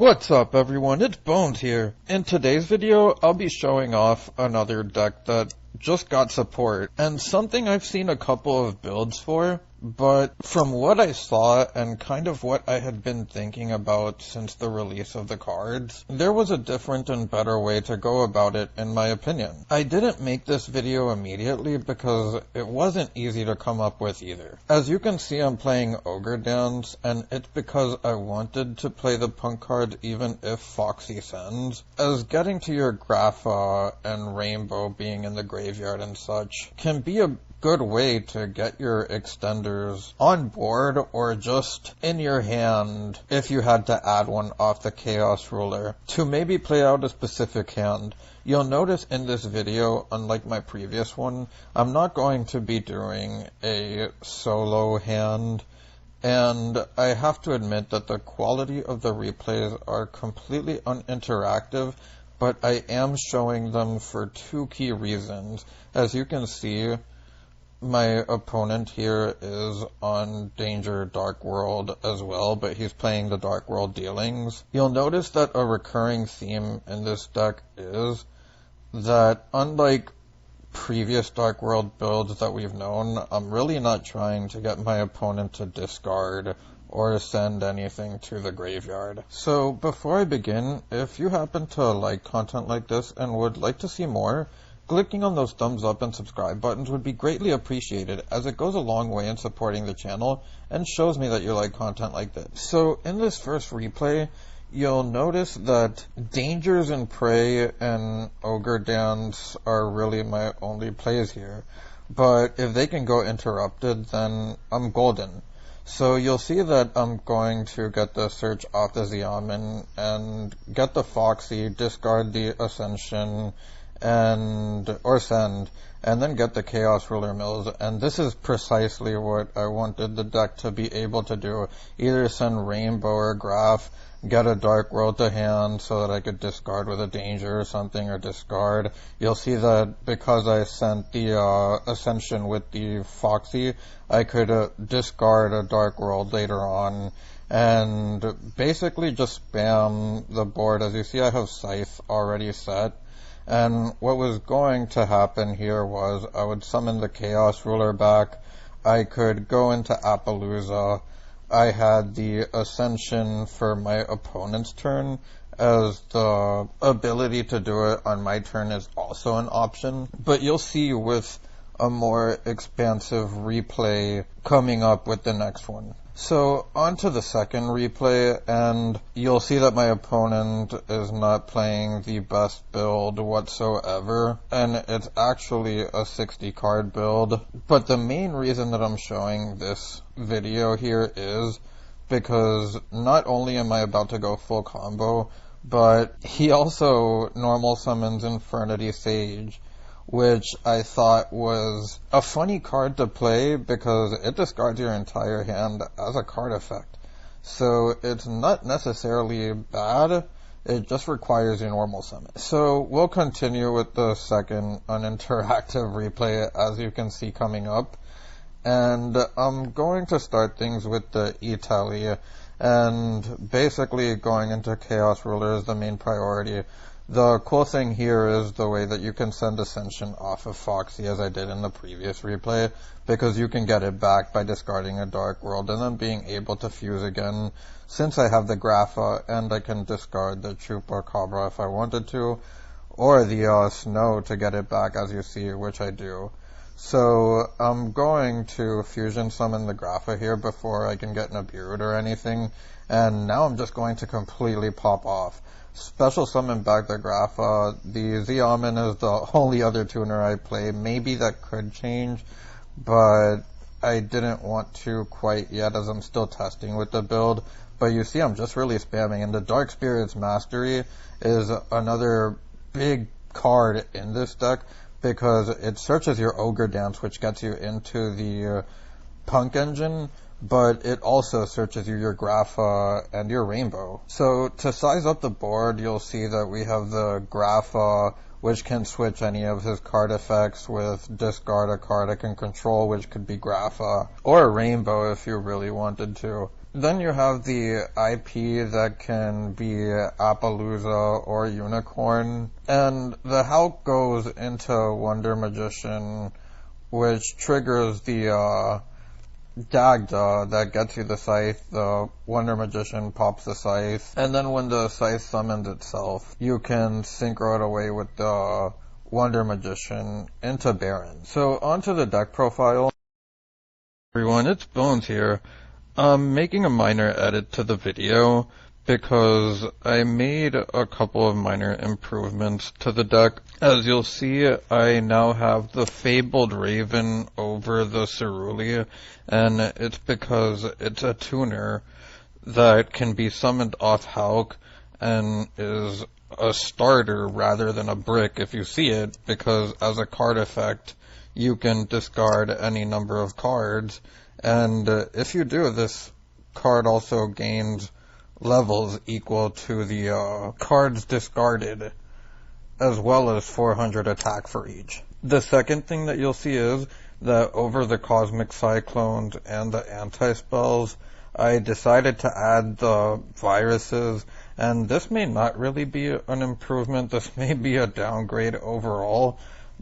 What's up everyone, it's Bones here. In today's video, I'll be showing off another deck that just got support, and something I've seen a couple of builds for, but from what I saw and kind of what I had been thinking about since the release of the cards, there was a different and better way to go about it in my opinion. I didn't make this video immediately because it wasn't easy to come up with either. As you can see, I'm playing Ogre Dance, and it's because I wanted to play the P.U.N.K card even if Foxy sends, as getting to your Grapha and Rainbow being in the graveyard and such can be a good way to get your extenders on board or just in your hand if you had to add one off the Chaos Ruler to maybe play out a specific hand. You'll notice in this video, unlike my previous one, I'm not going to be doing a solo hand, and I have to admit that the quality of the replays are completely uninteractive, but I am showing them for two key reasons. As you can see, my opponent here is on Danger Dark World as well, but he's playing the Dark World dealings. You'll notice that a recurring theme in this deck is that, unlike previous Dark World builds that we've known, I'm really not trying to get my opponent to discard or send anything to the graveyard. So before I begin, if you happen to like content like this and would like to see more, clicking on those thumbs up and subscribe buttons would be greatly appreciated, as it goes a long way in supporting the channel and shows me that you like content like this. So in this first replay, you'll notice that Dangers and Prey and Ogre Dance are really my only plays here, but if they can go interrupted, then I'm golden. So you'll see that I'm going to get the Search off the Xiamen and get the Foxy, discard the Ascension, or send, and then get the Chaos Ruler Mills, and this is precisely what I wanted the deck to be able to do. Either send Rainbow or Graph, get a Dark World to hand so that I could discard with a Danger or something, or discard. You'll see that because I sent the Ascension with the Foxy, I could discard a Dark World later on, and basically just spam the board. As you see, I have Scythe already set. And what was going to happen here was I would summon the Chaos Ruler back, I could go into Appaloosa, I had the Ascension for my opponent's turn, as the ability to do it on my turn is also an option, but you'll see with a more expansive replay coming up with the next one. So on to the second replay, and you'll see that my opponent is not playing the best build whatsoever, and it's actually a 60 card build. But the main reason that I'm showing this video here is because not only am I about to go full combo, but he also normal summons Infernity Sage, which I thought was a funny card to play because it discards your entire hand as a card effect. So it's not necessarily bad, it just requires your normal summon. So we'll continue with the second uninteractive replay, as you can see coming up. And I'm going to start things with the E-Tally, and basically going into Chaos Ruler is the main priority. The cool thing here is the way that you can send Ascension off of Foxy, as I did in the previous replay, because you can get it back by discarding a Dark World and then being able to fuse again, since I have the Grapha, and I can discard the Chupacabra if I wanted to, or the Snow to get it back, as you see, which I do. So I'm going to Fusion Summon the Grapha here before I can get an Abirud or anything, and now I'm just going to completely pop off. Special summon back the Grapha. The Xiamen is the only other tuner I play. Maybe that could change, but I didn't want to quite yet, as I'm still testing with the build. But you see, I'm just really spamming, and the Dark Spirit's Mastery is another big card in this deck because it searches your Ogre Dance, which gets you into the P.U.N.K engine, but it also searches your Grapha and your Rainbow. So to size up the board, you'll see that we have the Grapha, which can switch any of his card effects with discard a card I can control, which could be Grapha, or a Rainbow if you really wanted to. Then you have the IP that can be Appaloosa or Unicorn. And the Hulk goes into Wonder Magician, which triggers the Dagda that gets you the scythe. The Wonder Magician pops the scythe. And then when the scythe summons itself, you can synchro it away with the Wonder Magician into Baron. So onto the deck profile. Everyone, it's Bones here. I'm making a minor edit to the video because I made a couple of minor improvements to the deck. As you'll see, I now have the Fabled Raven over the Cerulea, and it's because it's a tuner that can be summoned off Hulk and is a starter rather than a brick if you see it, because as a card effect, you can discard any number of cards. And if you do, this card also gains levels equal to the cards discarded, as well as 400 attack for each. The second thing that you'll see is that over the Cosmic Cyclones and the anti-spells, I decided to add the viruses, and this may not really be an improvement, this may be a downgrade overall,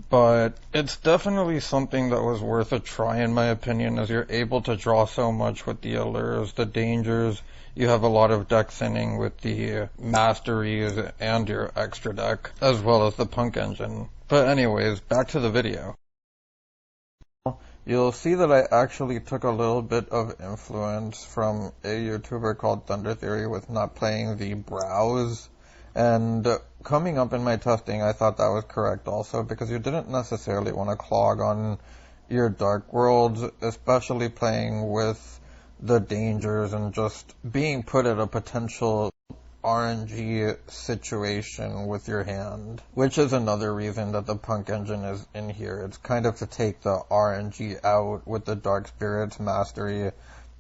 but it's definitely something that was worth a try in my opinion, as you're able to draw so much with the allures, the dangers. You have a lot of deck thinning with the masteries and your extra deck, as well as the P.U.N.K engine. But anyways, back to the video. You'll see that I actually took a little bit of influence from a YouTuber called Thunder Theory with not playing the Browse. And coming up in my testing, I thought that was correct also, because you didn't necessarily want to clog on your Dark Worlds, especially playing with the dangers and just being put at a potential RNG situation with your hand, which is another reason that the P.U.N.K engine is in here. It's kind of to take the RNG out with the Dark Spirits Mastery,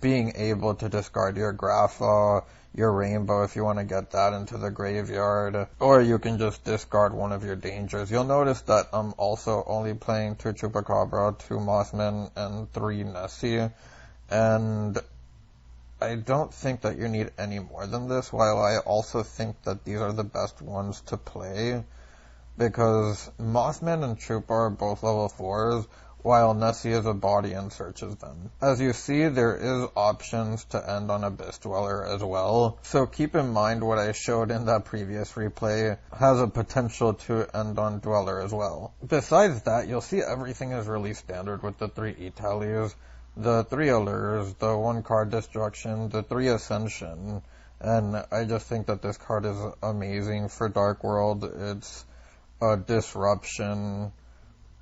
being able to discard your Grapha, your Rainbow if you want to get that into the graveyard, or you can just discard one of your dangers. You'll notice that I'm also only playing 2 Chupacabra, 2 Mossman, and 3 Nessie, and I don't think that you need any more than this, while I also think that these are the best ones to play, because Mothman and Chupa are both level 4s, while Nessie is a body and searches them. As you see, there is options to end on Abyss Dweller as well, so keep in mind what I showed in that previous replay has a potential to end on Dweller as well. Besides that, you'll see everything is really standard with the 3 E-Tallies, the 3 Allures, the 1 card Destruction, the 3 Ascension, and I just think that this card is amazing for Dark World. It's a disruption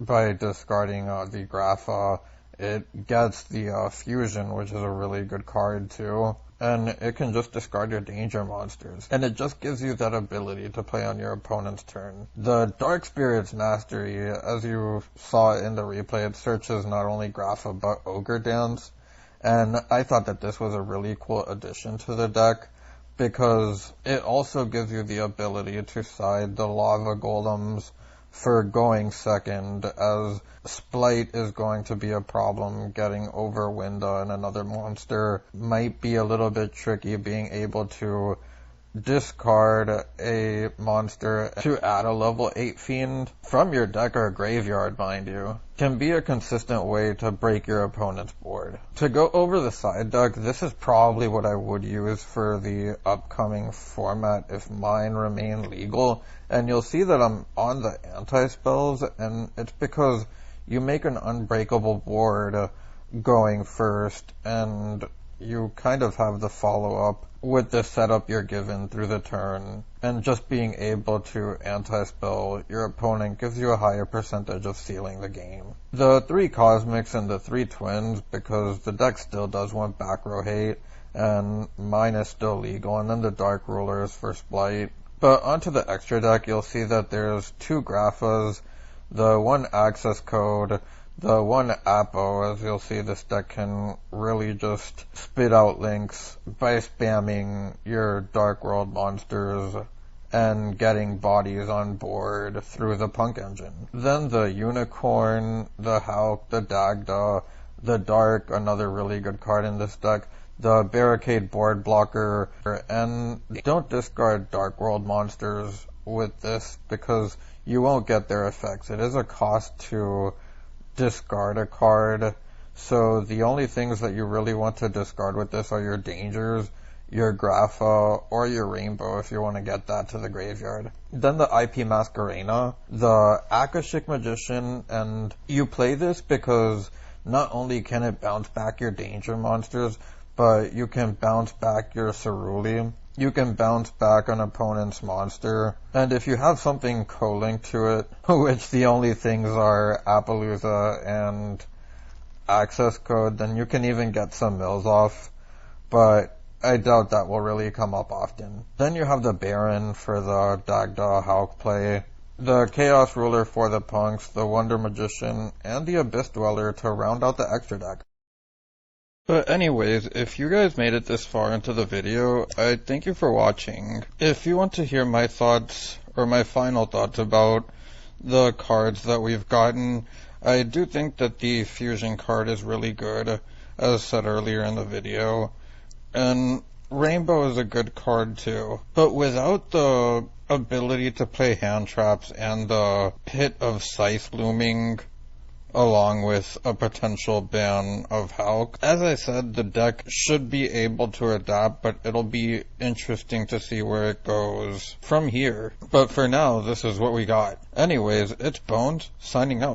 by discarding the Grapha. It gets the Fusion, which is a really good card too, and it can just discard your danger monsters, and it just gives you that ability to play on your opponent's turn. The Dark Spirits Mastery, as you saw in the replay, it searches not only Grapha but Ogre Dance, and I thought that this was a really cool addition to the deck, because it also gives you the ability to side the Lava Golems for going second, as Splight is going to be a problem. Getting over Winda and another monster might be a little bit tricky. Being able to discard a monster to add a level 8 Fiend from your deck or graveyard, mind you, can be a consistent way to break your opponent's board. To go over the side deck, this is probably what I would use for the upcoming format if mine remain legal, and you'll see that I'm on the anti-spells, and it's because you make an unbreakable board going first, and you kind of have the follow-up with the setup you're given through the turn, and just being able to anti-spell your opponent gives you a higher percentage of sealing the game. The 3 Cosmics and the 3 Twins, because the deck still does want back row hate, and mine is still legal, and then the Dark Rulers for Splight. But onto the extra deck, you'll see that there's 2 Graphas, the 1 Access Code, the 1 Apo. As you'll see, this deck can really just spit out links by spamming your Dark World monsters and getting bodies on board through the P.U.N.K engine. Then the Unicorn, the Hulk, the Dagda, the Dark, another really good card in this deck. the Barricade Board Blocker, and don't discard Dark World monsters with this because you won't get their effects. It is a cost to discard a card, so the only things that you really want to discard with this are your dangers, your Grapha, or your Rainbow if you want to get that to the graveyard. Then the IP Masquerena, the Akashic Magician, and you play this because not only can it bounce back your danger monsters, but you can bounce back your Ceruli. You can bounce back an opponent's monster, and if you have something co-linked to it, which the only things are Appaloosa and Access Code, then you can even get some mills off, but I doubt that will really come up often. Then you have the Baron for the Dagda Hulk play, the Chaos Ruler for the Punks, the Wonder Magician, and the Abyss Dweller to round out the extra deck. But anyways, if you guys made it this far into the video, I thank you for watching. If you want to hear my thoughts, or my final thoughts about the cards that we've gotten, I do think that the Fusion card is really good, as said earlier in the video. And Rainbow is a good card too. But without the ability to play hand traps and the Pit of Scythe looming, along with a potential ban of Hulk. As I said, the deck should be able to adapt, but it'll be interesting to see where it goes from here. But for now, this is what we got. Anyways, it's Bones, signing out.